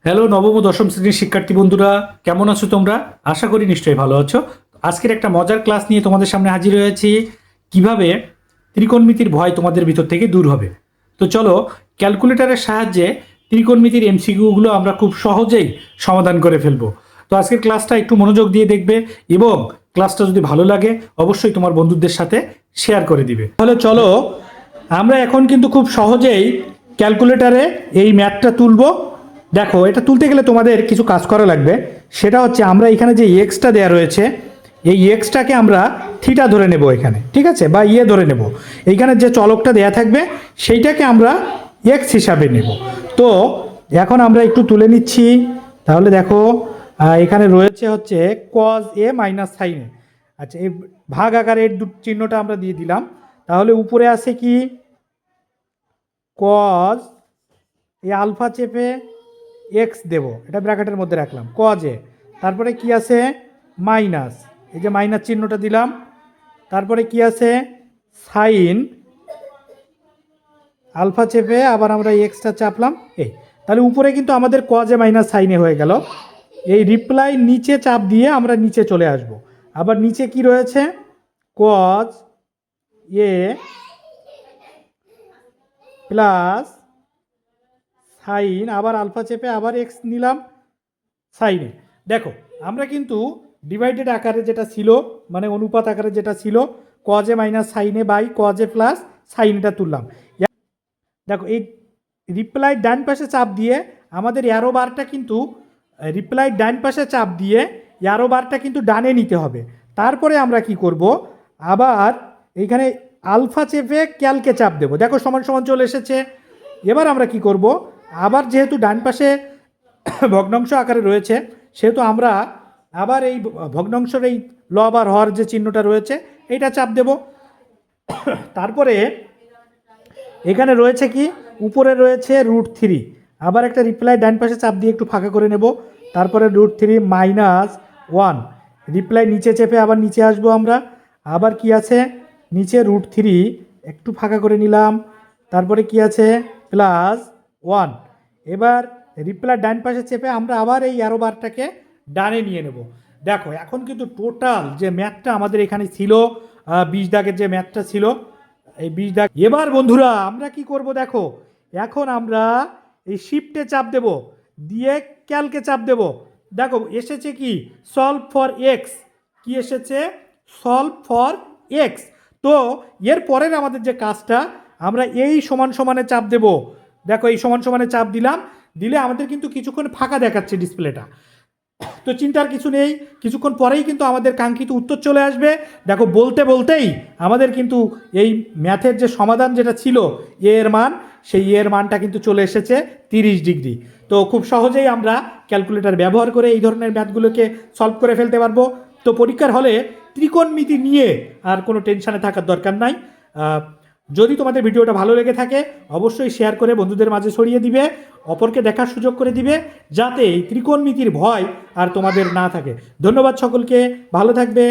Hello নবম ও দশম শ্রেণীর শিক্ষার্থী বন্ধুরা, কেমন আছো তোমরা? আশা করি নিশ্চয়ই ভালো আছো। আজকের একটা মজার ক্লাস নিয়ে তোমাদের সামনে হাজির হয়েছি। কিভাবে ত্রিকোণমিতির ভয় তোমাদের ভিতর থেকে দূর হবে। তো চলো, ক্যালকুলেটরের সাহায্যে ত্রিকোণমিতির এমসিকিউগুলো আমরা খুব সহজেই সমাধান করে ফেলবো। তো আজকের ক্লাসটা একটু মনোযোগ দিয়ে দেখবে এবং ক্লাসটা যদি ভালো লাগে অবশ্যই তোমার বন্ধুদের সাথে শেয়ার করে দিবে। তাহলে চলো, আমরা এখন কিন্তু খুব সহজেই ক্যালকুলেটরে এই ম্যাথটা তুলবো। দেখো, এটা তুলতে গেলে তোমাদের কিছু কাজ করা লাগবে। সেটা হচ্ছে, আমরা এখানে যে এক্সটা দেওয়া রয়েছে, এই এক্সটাকে আমরা থিটা ধরে নেব এখানে, ঠিক আছে, বা ধরে নেব। এইখানে যে চলকটা দেয়া থাকবে সেইটাকে আমরা এক্স হিসাবে নেব। তো এখন আমরা একটু তুলে নিচ্ছি। তাহলে দেখো, এখানে রয়েছে হচ্ছে কজ এ মাইনাস সাইন এ। আচ্ছা, এই ভাগ আকারের চিহ্নটা আমরা দিয়ে দিলাম। তাহলে উপরে আছে কি, কজ এই আলফা চেপে এক্স দেব, এটা ব্র্যাকেটের মধ্যে রাখলাম কজ এ। তারপরে কি আছে, মাইনাস, এই যে মাইনাস চিহ্নটা দিলাম। তারপরে কি আছে, সাইন আলফা চেপে আবার আমরা এক্সটা চাপলাম এই। তাহলে উপরে কিন্তু আমাদের কজ এ মাইনাস সাইনে হয়ে গেল। এই রিপ্লাই নিচে চাপ দিয়ে আমরা নিচে চলে আসব। আবার নিচে কি রয়েছে, কজ এ প্লাস সাইন, আবার আলফা চেপে আবার এক্স নিলাম সাইনে। দেখো, আমরা কিন্তু ডিভাইডেড আকারে যেটা ছিল, মানে অনুপাত আকারে যেটা ছিল, কজ এ মাইনাস সাইনে বাই কজ এ প্লাস সাইনটা তুললাম। দেখো, এই রিপ্লাই ডান পাশে চাপ দিয়ে আমাদের অ্যারো বারটা কিন্তু, রিপ্লাই ডান পাশে চাপ দিয়ে অ্যারো বারটা কিন্তু ডানে নিতে হবে। তারপরে আমরা কি করব, আবার এইখানে আলফা চেপে ক্যালকে চাপ দেব। দেখো, সমান সমান চলে এসেছে। এবার আমরা কি করব, আবার যেহেতু ডান পাশে ভগ্নাংশ আকারে রয়েছে, সেহেতু আমরা আবার এই ভগ্নাংশের এই লব আর হর যে চিহ্নটা রয়েছে এইটা চাপ দেব। তারপরে এখানে রয়েছে কি, উপরে রয়েছে √3, আবার একটা রিপ্লাই ডান পাশে চাপ দিয়ে একটু ফাঁকা করে নেব। তারপরে √3 মাইনাস 1, রিপ্লাই নিচে চেপে আবার নিচে আসবো আমরা। আবার কি আছে, নিচে √3 একটু ফাঁকা করে নিলাম। তারপরে কি আছে, প্লাস 1। এবার রিপ্লাই ডান পাশে চেপে আমরা আবার এই অ্যারো বারটাকে ডানে নিয়ে নেব। দেখো, এখন কিন্তু টোটাল যে ম্যাথটা আমাদের এখানে ছিল, 20 দাগের যে ম্যাথটা ছিল, এই 20 দাগ। এবার বন্ধুরা আমরা কি করব, দেখো, এখন আমরা এই শিফটে চাপ দেব, দিয়ে ক্যালকে চাপ দেব। দেখো এসেছে কি, সলভ ফর এক্স, কি এসেছে, সলভ ফর এক্স। তো এর পরের আমাদের যে কাজটা, আমরা এই সমান সমানে চাপ দেব। দেখো, এই সমান সমানে চাপ দিলাম, দিলে আমাদের কিন্তু কিছুক্ষণ ফাঁকা দেখাচ্ছে ডিসপ্লেটা। তো চিন্তার কিছু নেই, কিছুক্ষণ পরেই কিন্তু আমাদের কাঙ্ক্ষিত উত্তর চলে আসবে। দেখো, বলতে বলতেই আমাদের কিন্তু এই ম্যাথের যে সমাধান যেটা ছিল এর মান, সেই এর মানটা কিন্তু চলে এসেছে 30 ডিগ্রি। তো খুব সহজেই আমরা ক্যালকুলেটর ব্যবহার করে এই ধরনের ম্যাথগুলোকে সলভ করে ফেলতে পারবো। তো পরীক্ষার হলে ত্রিকোণমিতি নিয়ে আর কোনো টেনশানে থাকার দরকার নাই। যদি তোমাদের ভিডিওটা ভালো লেগে থাকে অবশ্যই শেয়ার করে বন্ধুদের মাঝে ছড়িয়ে দিবে, অপরকে দেখার সুযোগ করে দিবে, যাতে এই ত্রিকোণমিতির ভয় আর তোমাদের না থাকে। ধন্যবাদ সকলকে, ভালো থাকবে।